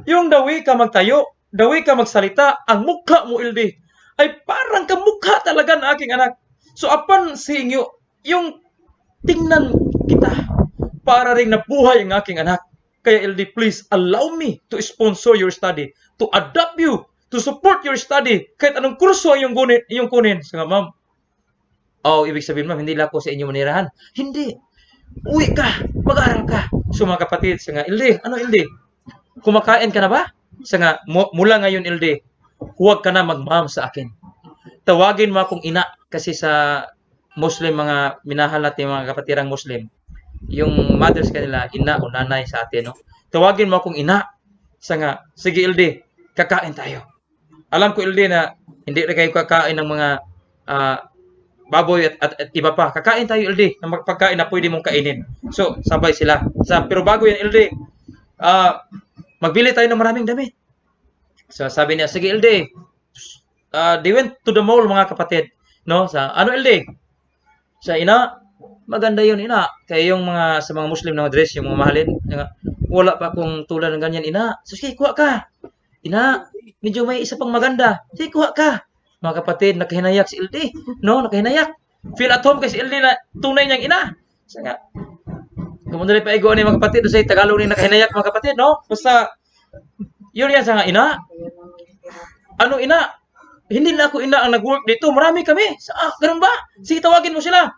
the way ka magtayo, the way ka magsalita, ang mukha mo LD, ay parang kamukha talaga ng aking anak. So upon seeing you, yung tingnan kita, para rin nabuhay ang aking anak. Kaya LD, please allow me to sponsor your study, to adopt you, to support your study, kahit anong kurso yung kunin. Sige, ma'am. Ibig sabihin, ma'am, hindi lang ako sa inyo manirahan. Hindi. Uwi ka, mag-aral ka. So mga kapatid, sige, LD, ano LD? Kumakain ka na ba? Sige, mula ngayon LD, huwag ka na mag-ma'am sa akin. Tawagin mo akong ina kasi sa Muslim, mga minahal natin mga kapatirang Muslim, yung mothers kanila, ina o nanay sa atin, no? Tawagin mo akong ina. Sige LD, kakain tayo. Alam ko LD na hindi na kayo kakain ng mga baboy at iba pa. Kakain tayo LD ng pagkain na pwede mong kainin. So, sabay sila. Pero bago yan LD, magbili tayo ng maraming damit. So, sabi niya, sige LD, they went to the mall mga kapatid. No? Ano LD? Sa ina, maganda yun ina. Kaya yung sa mga Muslim na dress, yung mga mahalin, wala pa akong tulad ng ganyan ina. So, sige, kuha ka. Ina, medyo may isa pang maganda. Sige, kuha ka. Mga kapatid, nakahinayak si LD. No, nakahinayak. Feel at home kasi LD na tunay niyang ina. Sige nga. Kumundali pa ego ni mga kapatid. Sa Tagalog ni nakahinayak mga kapatid, no? Basta, yun yan sa ina. Ano ina? Hindi na ako ina ang nag-work dito. Marami kami. Ganun ba? Sige, tawagin mo sila.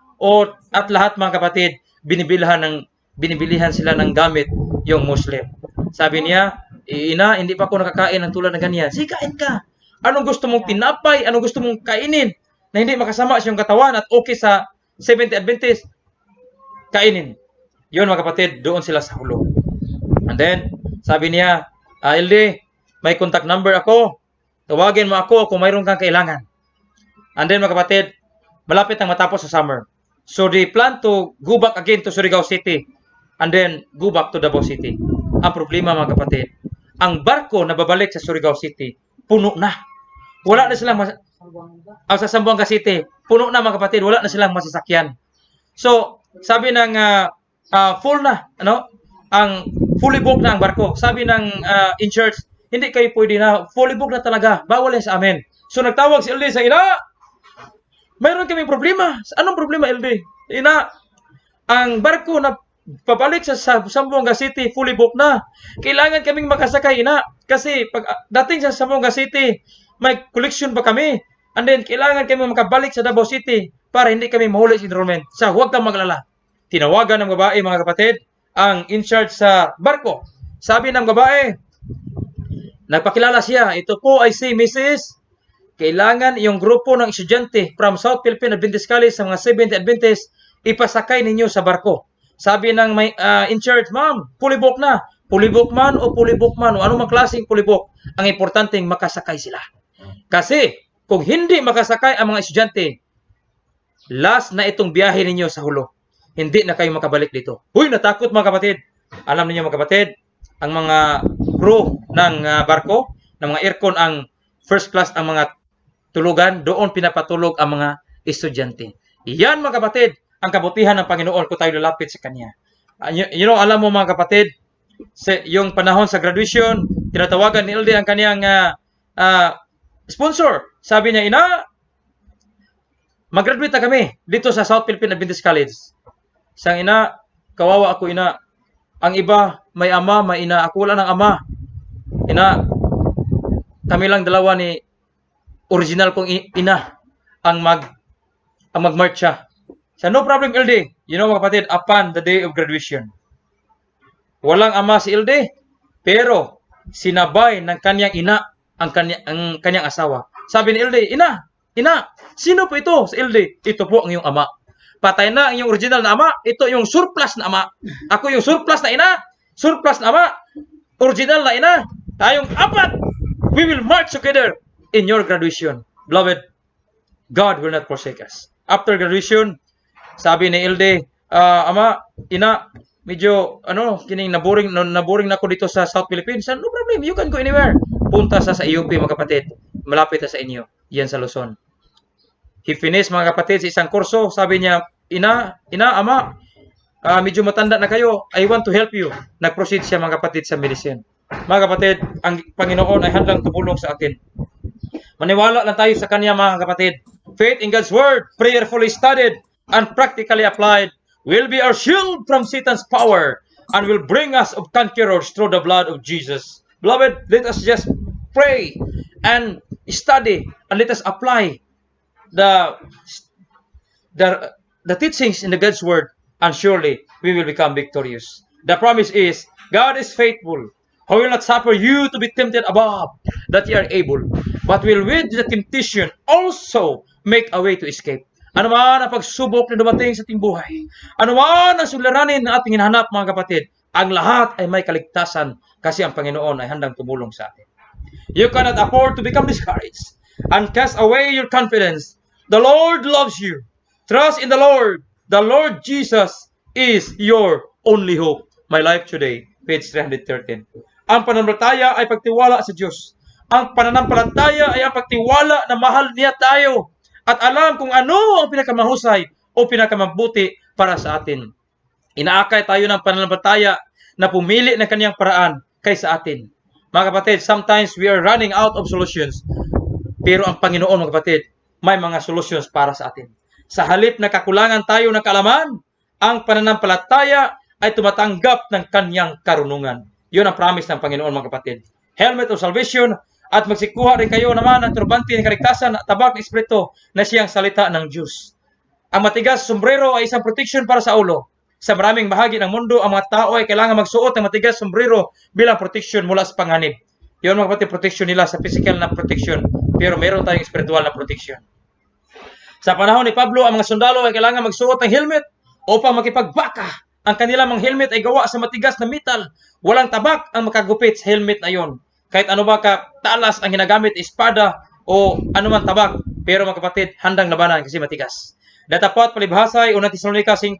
At lahat mga kapatid, binibilihan sila ng gamit yung Muslim. Sabi niya, ina, hindi pa ako nakakain ng tulad ng ganyan. Sige, kain ka. Anong gusto mong tinapay? Anong gusto mong kainin? Na hindi makasama sa iyong katawan at okay sa Seventh-day Adventist, kainin. Yun mga kapatid, doon sila sa hulo. And then, sabi niya, LD, may contact number ako. Tawagin mo ako kung mayroon kang kailangan. And then mga kapatid, malapit ang matapos sa summer. So they plan to go back again to Surigao City and then go back to Davao City. Ang problema mga kapatid, ang barko na babalik sa Surigao City, puno na. Wala na silang sa Zamboanga City, puno na mga kapatid, wala na silang masasakyan. So, sabi ng full na, ang fully booked na ang barko. Sabi ng in-church, hindi kayo pwede na, fully booked na talaga, bawal yan sa amin. So, nagtawag si LD sa ina, mayroon kaming problema. Anong problema, LD? Ina, ang barko na pabalik sa Zamboanga City, fully booked na. Kailangan kaming makasakay, ina. Kasi pag dating sa Zamboanga City, may collection pa kami. And then, kailangan kami makabalik sa Davao City para hindi kami mahuli sa enrollment. Huwag kang maglala. Tinawagan ng babae, mga kapatid, ang in-charge sa barko. Sabi ng babae, nagpakilala siya, ito po ay si Mrs. Kailangan yung grupo ng estudyante from South Philippine Adventist College sa mga Seventh-day Adventist, ipasakay ninyo sa barko. Sabi ng in-charge, ma'am, fully booked na. pulibok man o anumang klaseng pulibok, ang importanteng makasakay sila. Kasi, kung hindi makasakay ang mga estudyante, last na itong biyahe ninyo sa hulo. Hindi na kayo makabalik dito. Huy, natakot mga kapatid. Alam niyo mga kapatid, ang mga crew ng barko, ng mga aircon, ang first class, ang mga tulugan, doon pinapatulog ang mga estudyante. Iyan mga kapatid, ang kabutihan ng Panginoon kung tayo lalapit sa Kanya. Alam mo mga kapatid, yung panahon sa graduation, tinatawagan ni LD ang kaniyang sponsor. Sabi niya, ina, mag-graduate na kami dito sa South Philippine Adventist College. Sang ina, kawawa ako ina. Ang iba, may ama, may ina. Ako wala ng ama. Ina, kami lang dalawa ni original kong ina ang magmarcha. So, no problem, LD. You know mga kapatid, upon the day of graduation, walang ama si LD, pero sinabay ng kanyang ina ang kanyang asawa. Sabi ni LD, ina, sino po ito sa LD? Ito po ang iyong ama. Patay na ang iyong original na ama. Ito yung surplus na ama. Ako yung surplus na ina. Surplus na ama. Original na ina. Tayong apat. We will march together in your graduation. Beloved, God will not forsake us. After graduation, sabi ni LD, ama, ina, medyo, kining naboring na ako dito sa South Philippines. No problem, you can go anywhere. Punta sa UP, mga kapatid. Malapit na sa inyo. Yan sa Luzon. He finished, mga kapatid, sa isang kurso. Sabi niya, ina, ama, medyo matanda na kayo. I want to help you. Nag-proceed siya, mga kapatid, sa medicine. Mga kapatid, ang Panginoon ay handang tumulong sa atin. Maniwala lang tayo sa Kanya, mga kapatid. Faith in God's Word, prayerfully studied, and practically applied, will be our shield from Satan's power, and will bring us of conquerors through the blood of Jesus. Beloved, let us just pray and study, and let us apply the teachings in the God's Word, and surely we will become victorious. The promise is, God is faithful, who will not suffer you to be tempted above that ye are able, but will with the temptation also make a way to escape. Ano man ang pagsubok na dumating sa ating buhay, ano man ang suliranin na ating hinahanap, mga kapatid, ang lahat ay may kaligtasan kasi ang Panginoon ay handang tumulong sa atin. You cannot afford to become discouraged and cast away your confidence. The Lord loves you. Trust in the Lord. The Lord Jesus is your only hope. My life today, page 313. Ang pananampalataya ay pagtiwala sa Diyos. Ang pananampalataya ay ang pagtiwala na mahal niya tayo at alam kung ano ang pinakamahusay o pinakamabuti para sa atin. Inaakay tayo ng pananampalataya na pumili ng kaniyang paraan kaysa atin. Mga kapatid, sometimes we are running out of solutions. Pero ang Panginoon, mga kapatid, may mga solutions para sa atin. Sa halip na kakulangan tayo ng kaalaman, ang pananampalataya ay tumatanggap ng kaniyang karunungan. Yun ang promise ng Panginoon, mga kapatid. Helmet of salvation, at magsikuha rin kayo naman ng turbante ng kaligtasan at tabak ng Espiritu na siyang salita ng Diyos. Ang matigas sombrero ay isang protection para sa ulo. Sa maraming bahagi ng mundo, ang mga tao ay kailangan magsuot ng matigas sombrero bilang protection mula sa panganib. Yun, mga kapatid, protection nila sa physical na protection. Pero meron tayong spiritual na protection. Sa panahon ni Pablo, ang mga sundalo ay kailangan magsuot ng helmet upang makipagbaka. Ang kanilang mga helmet ay gawa sa matigas na metal. Walang tabak ang makagupit sa helmet na yon. Kahit ano ba ka talas ang ginagamit, espada o anuman tabak. Pero mga kapatid, handang labanan kasi matigas. Datapat palibhasay, 1 Tesalonica 5:8,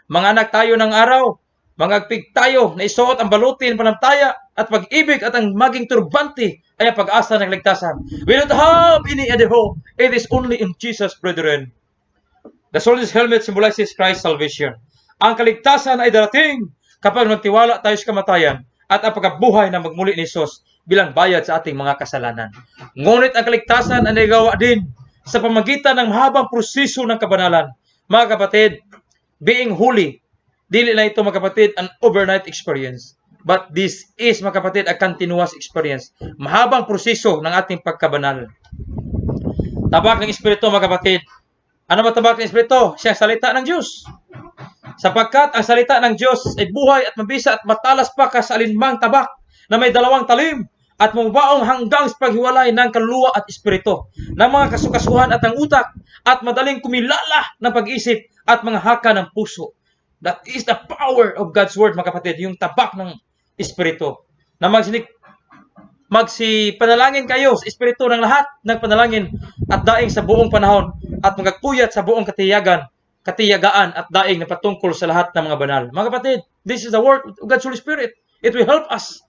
mga anak tayo ng araw, mga agpig tayo na isuot ang balutin, panamtaya at pag-ibig at ang maging turbante ay ang pag-asa ng ligtasan. We don't have any other hope. It is only in Jesus, brethren. The soldier's helmet symbolizes Christ's salvation. Ang kaligtasan ay darating kapag nagtiwala tayo sa kamatayan at ang pagkabuhay na magmuli ni Jesus bilang bayad sa ating mga kasalanan. Ngunit ang kaligtasan ay nagawa din sa pamagitan ng mahabang proseso ng kabanalan. Mga kapatid, being holy, dili na ito, mga kapatid, an overnight experience. But this is, mga kapatid, a continuous experience. Mahabang proseso ng ating pagkabanal. Tabak ng Espiritu, mga kapatid. Ano ba tabak ng Espiritu? Siyang salita ng Diyos. Sapagkat ang salita ng Diyos ay buhay at mabisa at matalas pa ka sa alinmang tabak na may dalawang talim at mabaong hanggang sa paghiwalay ng kaluluwa at espiritu, ng mga kasukasuhan at ng utak, at madaling kumilala ng pag-isip at mga haka ng puso. That is the power of God's Word, mga kapatid. Yung tabak ng Espiritu. Na magsipanalangin kayo sa Espiritu ng lahat ng panalangin at daing sa buong panahon at magagpuyat sa buong katiyagaan at daing na patungkol sa lahat ng mga banal. Mga kapatid, this is the work of God's Holy Spirit. It will help us.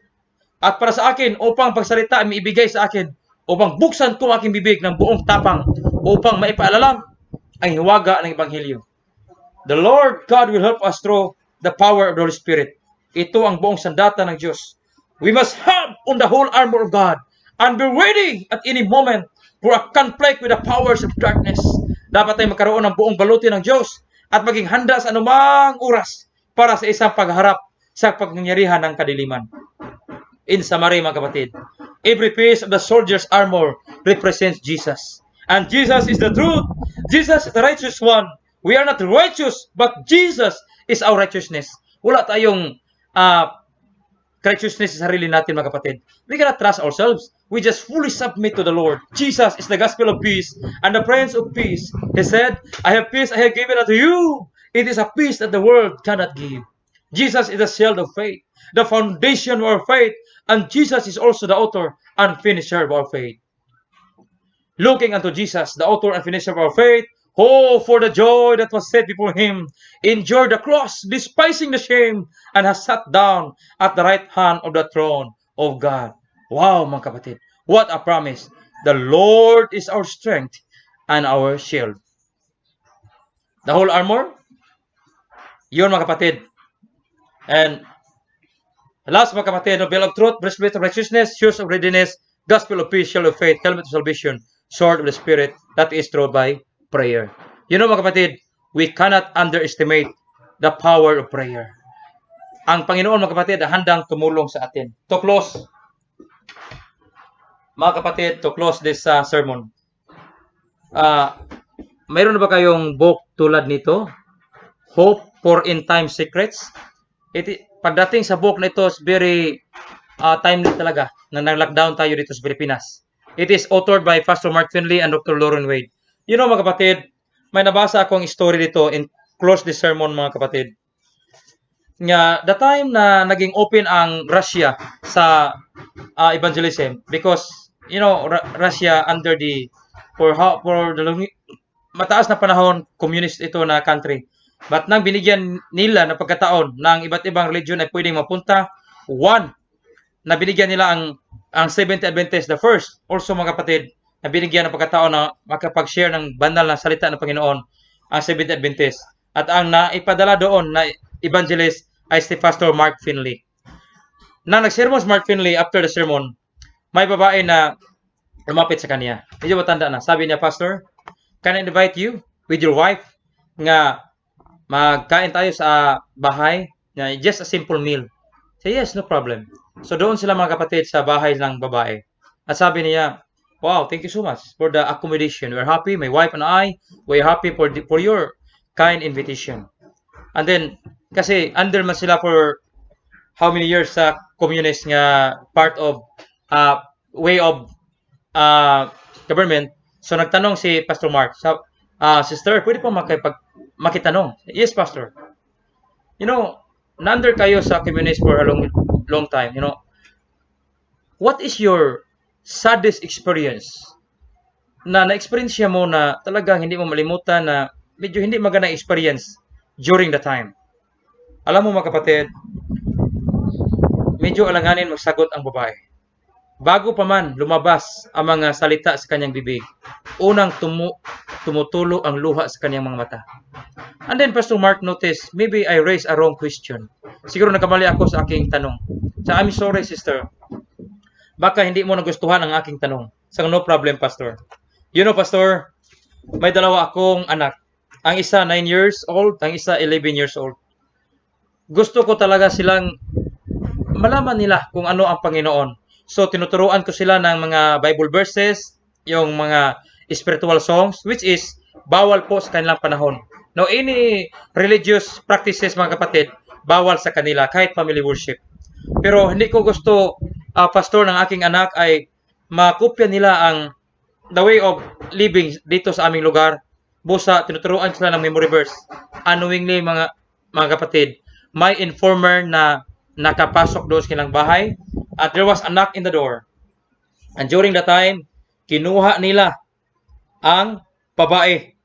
At para sa akin, upang pagsalita ay maibigay sa akin, upang buksan ko aking bibig ng buong tapang, upang maipaalala ang hiwaga ng Ebanghelyo. The Lord God will help us through the power of the Holy Spirit. Ito ang buong sandata ng Diyos. We must have on the whole armor of God and be ready at any moment for a conflict with the powers of darkness. Dapat tayo magkaroon ng buong baluti ng Diyos at maging handa sa anumang oras para sa isang pagharap sa pagngyarihan ng kadiliman. In summary, mga kapatid, every piece of the soldier's armor represents Jesus. And Jesus is the truth. Jesus is the righteous one. We are not righteous, but Jesus is our righteousness. Wala tayong righteousness sa sarili natin, mga kapatid. We cannot trust ourselves. We just fully submit to the Lord. Jesus is the gospel of peace and the Prince of Peace. He said, I have peace I have given unto you. It is a peace that the world cannot give. Jesus is the shield of faith, the foundation of our faith, and Jesus is also the author and finisher of our faith. Looking unto Jesus, the author and finisher of our faith, who for the joy that was set before him endured the cross, despising the shame, and has sat down at the right hand of the throne of God. Wow, mga kapatid. What a promise. The Lord is our strength and our shield. The whole armor? Yun, mga kapatid. And last, mga kapatid, no, belt of truth, breastplate of righteousness, shoes of readiness, gospel of peace, shield of faith, helmet of salvation, sword of the Spirit, that is through by prayer. You know, mga kapatid, we cannot underestimate the power of prayer. Ang Panginoon, mga kapatid, handang tumulong sa atin. To close, mga kapatid, to close this sermon, mayroon na ba kayong book tulad nito? Hope for End Time Secrets? Pagdating sa book na ito, is very timely talaga na nag-lockdown tayo dito sa Pilipinas. It is authored by Pastor Mark Finley and Dr. Lauren Wade. You know, mga kapatid, may nabasa akong story dito in close this sermon, mga kapatid. Nga, the time na naging open ang Russia sa evangelism, because, you know, Russia under the, for the mataas na panahon, communist ito na country. But nang binigyan nila ng pagkataon ng iba't ibang religion ay pwedeng mapunta, one, na binigyan nila ang Seventh Adventist, the first, also mga kapatid, na binigyan ng pagkataon na makapag-share ng banal na salita ng Panginoon, ang Seventh Adventist. At ang naipadala doon na evangelist ay si Pastor Mark Finley. Nang nag-sermon si Mark Finley, after the sermon, may babae na lumapit sa kanya. Medyo matanda na. Sabi niya, Pastor, can I invite you with your wife nga magkain tayo sa bahay? Just a simple meal. Say, yes, no problem. So doon sila, mga kapatid, sa bahay ng babae. At sabi niya, wow, thank you so much for the accommodation. We're happy, my wife and I, we're happy for your kind invitation. And then, kasi under man sila for how many years sa communist nga part of way of government. So nagtanong si Pastor Mark, sister, pwede po makitanong? Yes, Pastor. You know, under kayo sa communist for a long time, you know, what is your saddest experience na na-experience mo na talagang hindi mo malimutan, na medyo hindi magandang experience during the time? Alam mo, mga kapatid, medyo alanganin magsagot ang babae. Bago pa man lumabas ang mga salita sa kanyang bibig, unang tumutulo ang luha sa kanyang mga mata. And then Pastor Mark noticed, maybe I raised a wrong question. Siguro nagkamali ako sa aking tanong. So, I'm sorry, sister. Baka hindi mo nagustuhan ang aking tanong. So, no problem, Pastor. You know, Pastor, may dalawa akong anak. Ang isa 9 years old, ang isa 11 years old. Gusto ko talaga silang malaman nila kung ano ang Panginoon. So, tinuturuan ko sila ng mga Bible verses, yung mga spiritual songs, which is bawal po sa kanilang panahon. No, any religious practices, mga kapatid, bawal sa kanila, kahit family worship. Pero hindi ko gusto, pastor, ng aking anak ay makopya nila ang the way of living dito sa aming lugar. Busa, tinuturuan sila ng memory verse. Unknowingly, mga kapatid, may informer na nakapasok doon sa kanilang bahay at there was a knock in the door. And during the time, kinuha nila ang babae.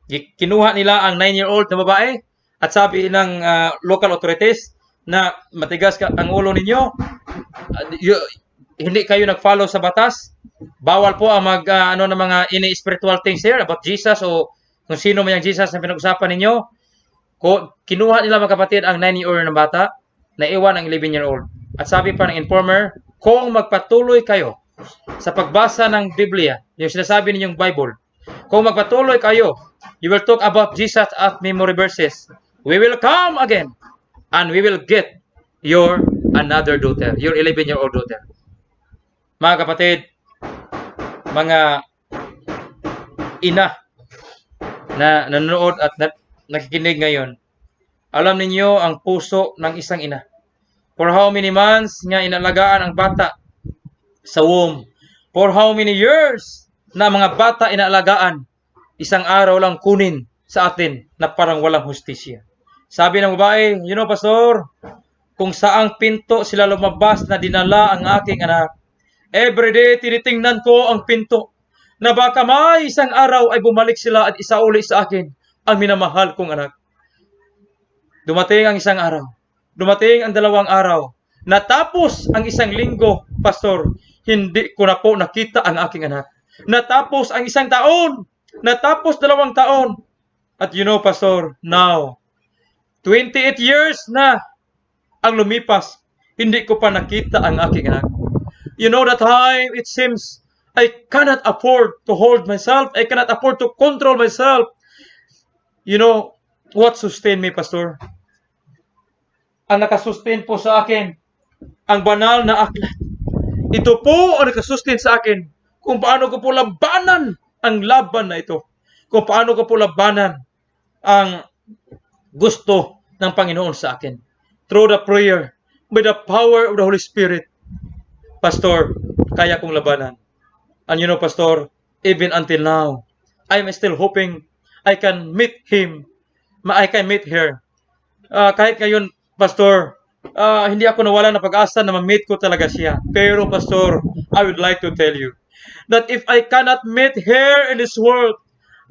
Kinuha nila ang 9-year-old na babae at sabi ng local authorities na matigas ang ulo ninyo, hindi kayo nag-follow sa batas, bawal po ang ng mga spiritual things here about Jesus o kung sino man yung Jesus na pinag-usapan ninyo. Kinuha nila mga kapatid ang 9-year-old na bata, naiwan ang 11-year-old. At sabi pa ng informer, kung magpatuloy kayo sa pagbasa ng Biblia, yung sinasabi ninyong Bible, kung magpatuloy kayo, you will talk about Jesus at memory verses. We will come again and we will get your another daughter, your 11-year-old daughter. Mga kapatid, mga ina na nanonood at nakikinig ngayon, alam ninyo ang puso ng isang ina. For how many months nga inalagaan ang bata sa womb? For how many years na mga bata inaalagaan? Isang araw lang kunin sa atin na parang walang hustisya. Sabi ng babae, you know, Pastor, kung saang pinto sila lumabas na dinala ang aking anak, everyday tinitingnan ko ang pinto na baka may isang araw ay bumalik sila at isauli sa akin ang minamahal kong anak. Dumating ang isang araw. Dumating ang 2 araw. Natapos ang 1 linggo, Pastor, hindi ko na po nakita ang aking anak. Natapos ang 1 taon. Natapos 2 taon. At you know, Pastor, now, 28 years na ang lumipas, hindi ko pa nakita ang aking anak. You know, that time, it seems, I cannot afford to hold myself. I cannot afford to control myself. You know, what sustained me, Pastor? Ang nakasustain po sa akin, ang banal na aklat. Ito po ang nakasustain sa akin kung paano ko po labanan ang laban na ito. Kung paano ko po labanan ang gusto ng Panginoon sa akin. Through the prayer, by the power of the Holy Spirit, Pastor, kaya kong labanan. And you know, Pastor, even until now, I'm still hoping I can meet him. I can meet her. Kahit ngayon, Pastor, hindi ako nawala ng pag-asa na ma-meet ko talaga siya. Pero, Pastor, I would like to tell you that if I cannot meet her in this world,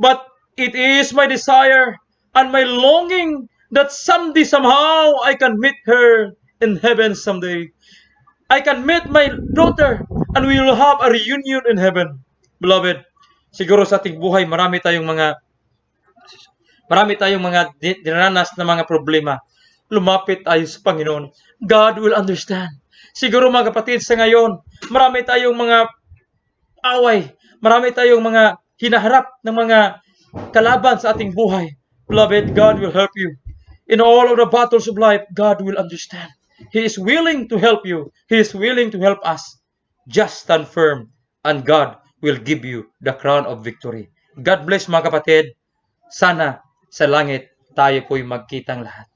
but it is my desire and my longing that someday, somehow, I can meet her in heaven someday. I can meet my daughter and we will have a reunion in heaven. Beloved, siguro sa ating buhay, marami tayong mga dinanas na mga problema. Lumapit tayo sa Panginoon. God will understand. Siguro mga kapatid sa ngayon, marami tayong mga away. Marami tayong mga hinaharap ng mga kalaban sa ating buhay. Beloved, God will help you. In all of the battles of life, God will understand. He is willing to help you. He is willing to help us. Just stand firm and God will give you the crown of victory. God bless mga kapatid. Sana sa langit tayo po'y magkitang lahat.